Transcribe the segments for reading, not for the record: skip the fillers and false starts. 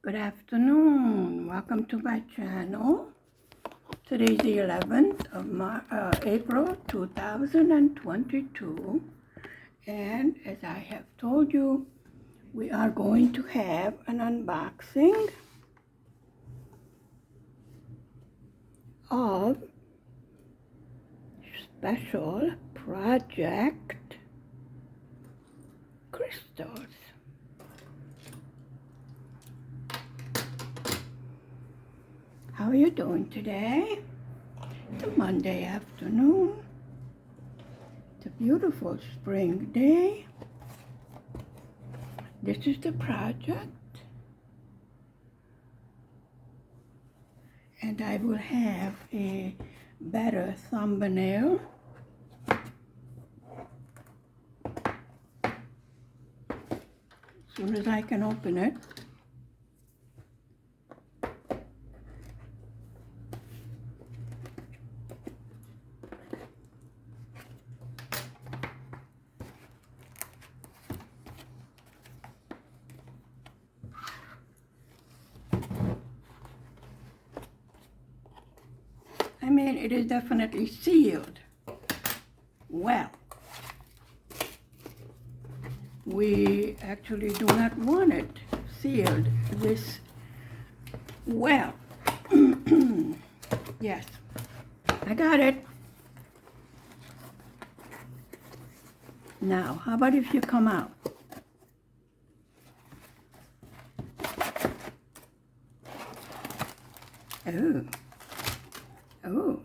Good afternoon. Welcome to my channel. Today is the 11th of April 2022, and as I have told you, we are going to have an unboxing of special project crystals. How are you doing today? It's a Monday afternoon. It's a beautiful spring day. This is the project. And I will have a better thumbnail as soon as I can open it. I mean, it is definitely sealed. Well, we actually do not want it sealed this well. Yes, I got it. Now, how about if you come out? Oh,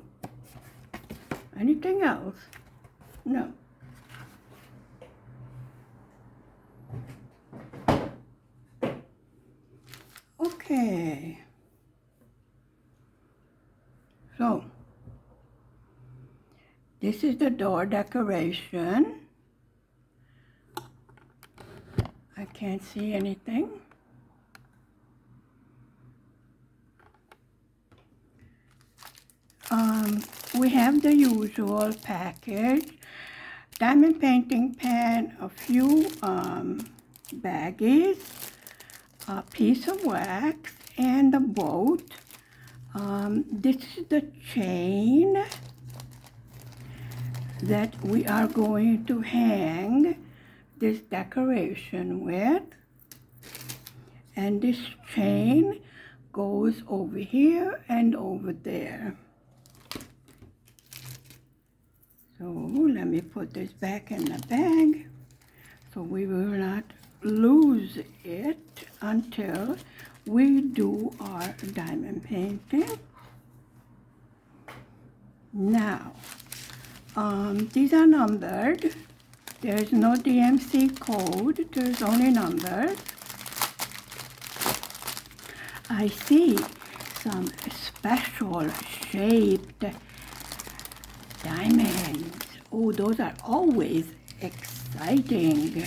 anything else? No. Okay. So, this is the door decoration. I can't see anything. We have the usual package, diamond painting pen, a few baggies, a piece of wax, and a boat. This is the chain that we are going to hang this decoration with. And this chain goes over here and over there. So let me put this back in the bag so we will not lose it until we do our diamond painting. Now, these are numbered. There is no DMC code, there's only numbers. I see some special shaped diamonds. Oh, those are always exciting.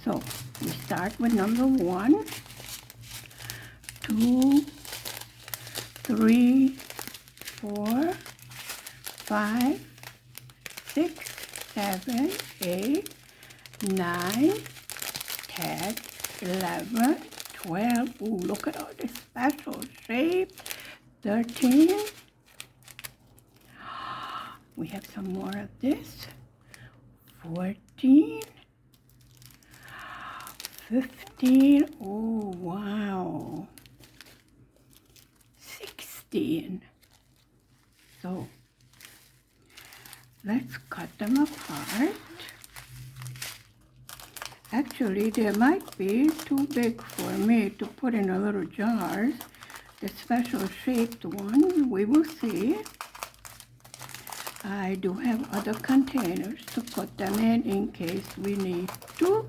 So we start with number 1, 2, 3, 4, 5, 6, 7, 8, 9, 10, 11, 12. Ooh, look at all this special shape. 13. We have some more of this. 14. 15. Oh, wow. 16. So, let's cut them apart. Actually, they might be too big for me to put in a little jars. The special shaped one, we will see. I do have other containers to put them in case we need to.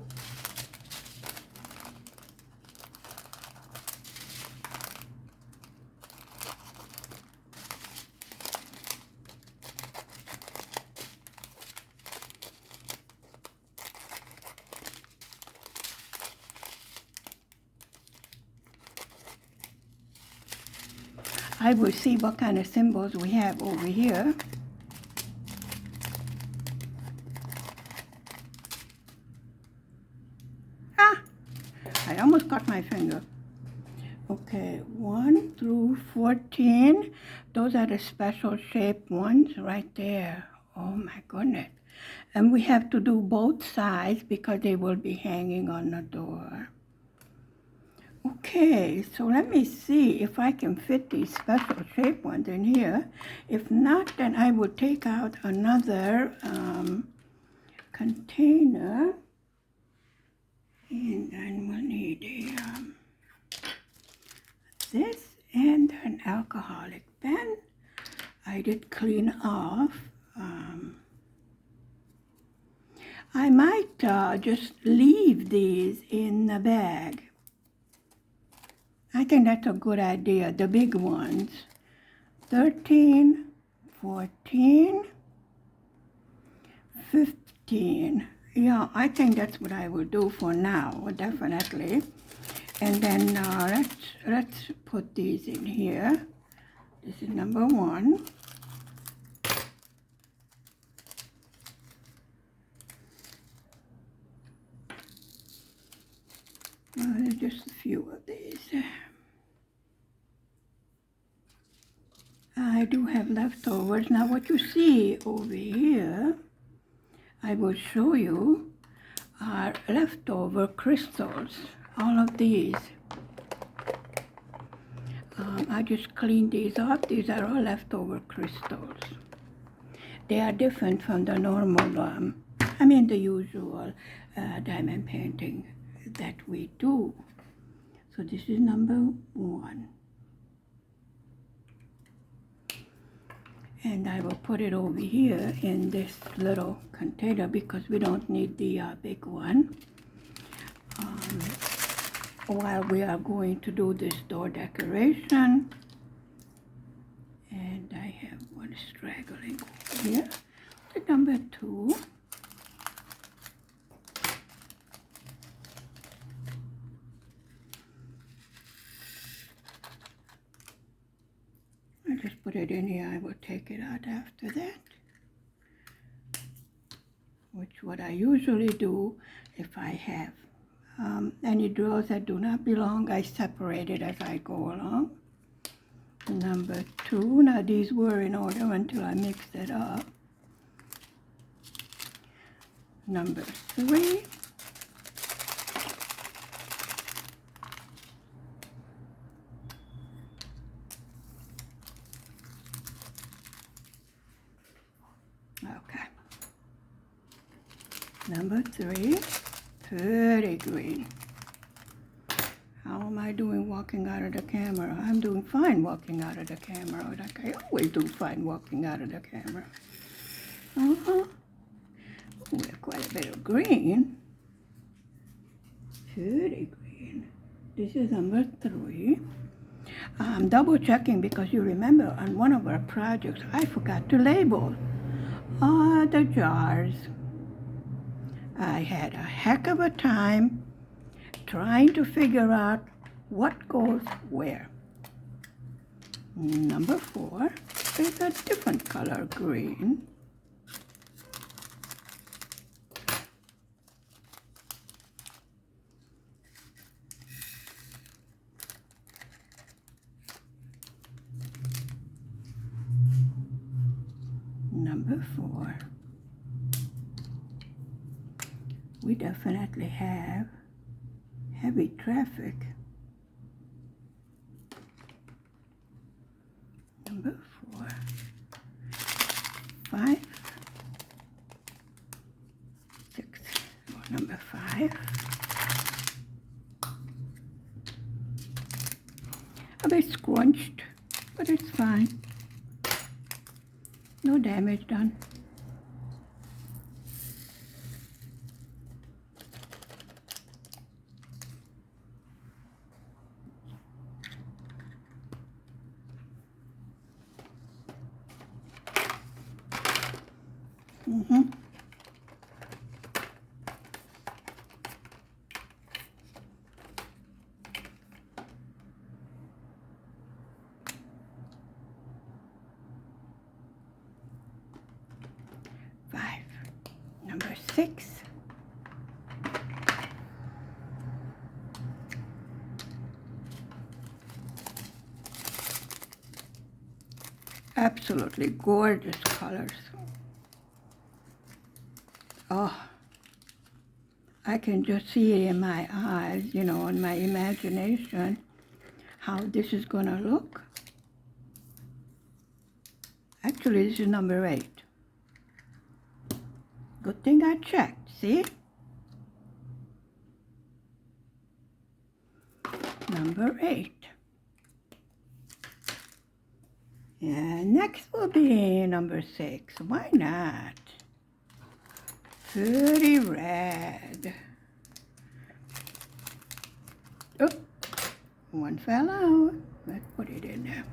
I will see what kind of symbols we have over here. I almost cut my finger. Okay, 1 through 14. Those are the special shaped ones right there. Oh my goodness. And we have to do both sides because they will be hanging on the door. Okay, so let me see if I can fit these special shaped ones in here. If not, then I will take out another container. And then we'll need this and an alcoholic pen. I did clean off. I might just leave these in the bag. I think that's a good idea, the big ones. 13, 14, 15. Yeah, I think that's what I will do for now, definitely. And then let's put these in here. This is number 1. There's just a few of these. I do have leftovers. Now what you see over here, I will show you, are leftover crystals. All of these. I just cleaned these up. These are all leftover crystals. They are different from the normal, the usual diamond painting that we do. So this is number 1. And I will put it over here in this little container because we don't need the big one. While we are going to do this door decoration. And I have one straggling here. The number 2. I just put it in here. I will take it out after that. Which what I usually do if I have any drawers that do not belong, I separate it as I go along. Number 2. Now these were in order until I mixed it up. Number 3. Okay. Number 3. Pretty green. How am I doing walking out of the camera? I'm doing fine walking out of the camera. Like I always do fine walking out of the camera. We have quite a bit of green. Pretty green. This is number 3. I'm double checking because you remember on one of our projects I forgot to label all the jars. I had a heck of a time trying to figure out what goes where. Number 4 is a different color green. Number 4. We definitely have heavy traffic. Number 4. 5. 6. Number 5. A bit scrunched, but it's fine. No damage done. Mm-hmm. Number 6. Absolutely gorgeous colors. Oh, I can just see it in my eyes, you know, in my imagination, how this is going to look. Actually, this is number 8. Good thing I checked, see? Number 8. And next will be number 6. Why not? Pretty red. Oh, one fell out. Let's put it in there.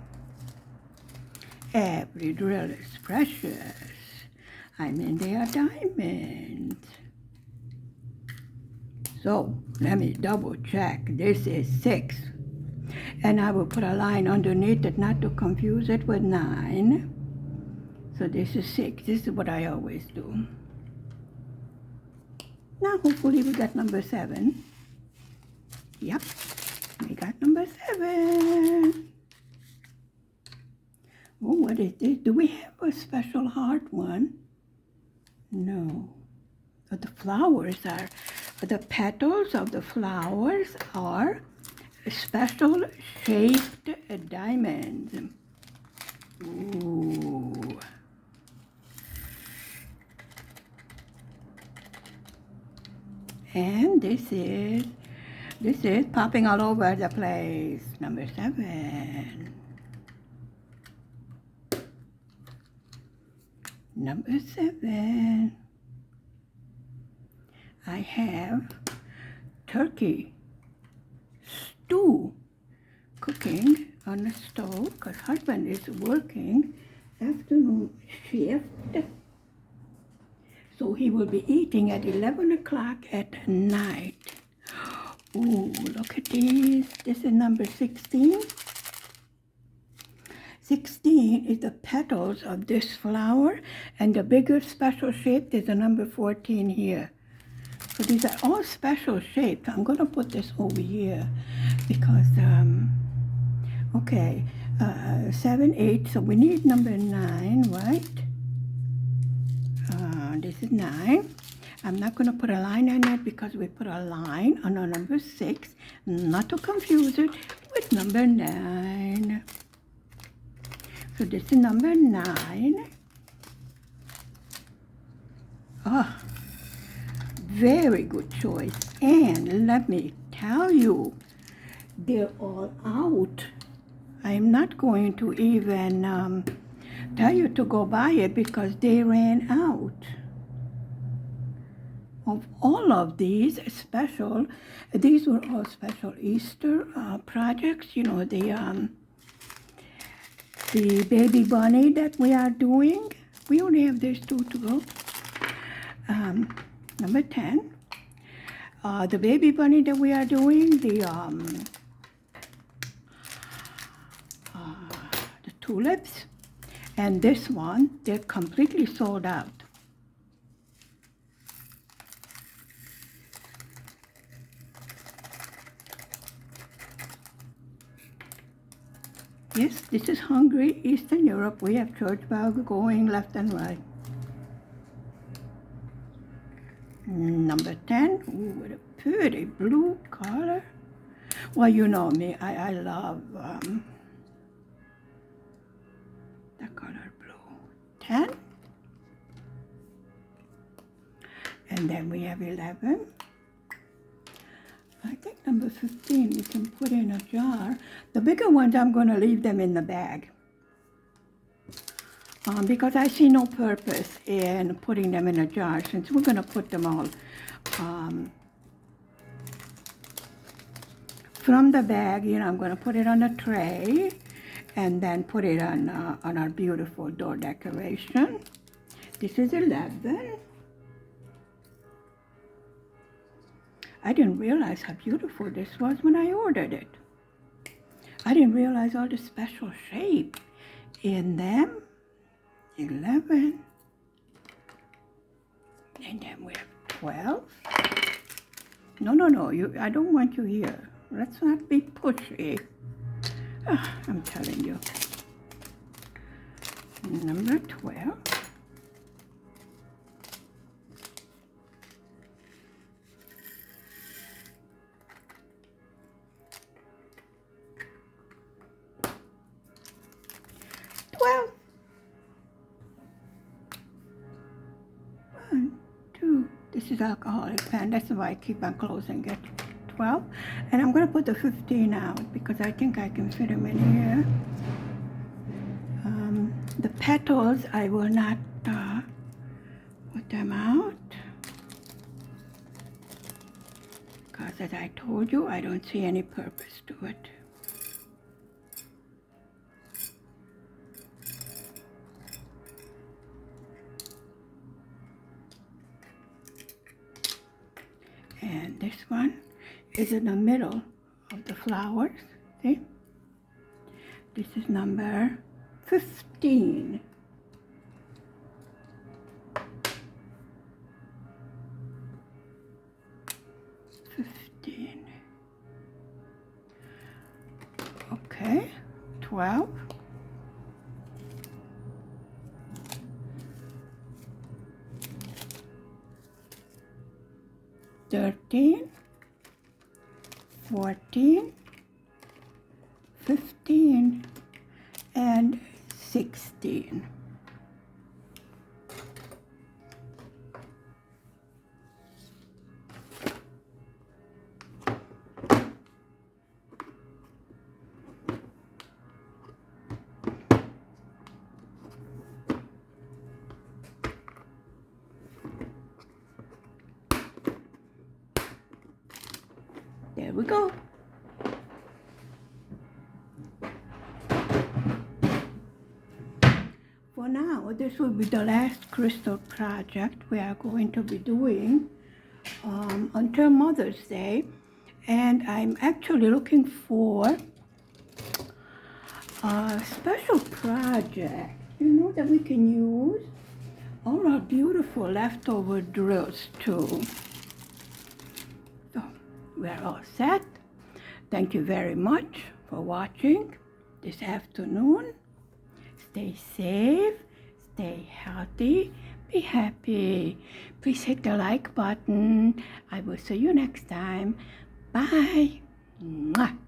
Every drill is precious. I mean, they are diamonds. So, let me double check. This is 6. And I will put a line underneath it not to confuse it with 9. So this is 6. This is what I always do. Now, hopefully we got number 7. Yep, we got number 7. Oh, what is this? Do we have a special heart one? No. But the flowers are, the petals of the flowers are special shaped diamonds. Ooh. And this is popping all over the place. Number 7. Number 7. I have turkey stew cooking on the stove because husband is working afternoon shift. So he will be eating at 11 o'clock at night. Ooh, look at these. This is number 16. 16 is the petals of this flower, and the bigger special shape is the number 14 here. So these are all special shapes. I'm going to put this over here because, okay, 7, 8, so we need number 9, right? This is 9. I'm not going to put a line on it because we put a line on our number 6, not to confuse it with number 9. So this is number 9. Oh, very good choice. And let me tell you, they're all out. I'm not going to even tell you to go buy it because they ran out of all of these special. These were all special Easter projects. You know, the baby bunny that we are doing. We only have these 2 to go. Number 10. The baby bunny that we are doing, the tulips, and this one, they're completely sold out. Yes, this is Hungary, Eastern Europe. We have church bells going left and right. Number 10, ooh, what a pretty blue color. Well, you know me, I love the color blue. 10. And then we have 11. I think number 15 we can put in a jar. The bigger ones, I'm going to leave them in the bag. Because I see no purpose in putting them in a jar since we're going to put them all from the bag. You know, I'm going to put it on a tray and then put it on our beautiful door decoration. This is 11. I didn't realize how beautiful this was when I ordered it. I didn't realize all the special shape in them. 11. And then we have 12. No, I don't want you here. Let's not be pushy. I'm telling you. Number 12. One, two. This is alcoholic pen. That's why I keep on closing it. 12. And I'm going to put the 15 out because I think I can fit them in here. The petals, I will not put them out. Because as I told you, I don't see any purpose to it. And this one is in the middle of the flowers. See? This is number 15. Okay, 12. 13, 14, 15, and 16. There we go. For now, this will be the last crystal project we are going to be doing until Mother's Day. And I'm actually looking for a special project, that we can use all our beautiful leftover drills too. So we're all set. Thank you very much for watching this afternoon. Stay safe, stay healthy, be happy. Please hit the like button. I will see you next time. Bye. Mwah.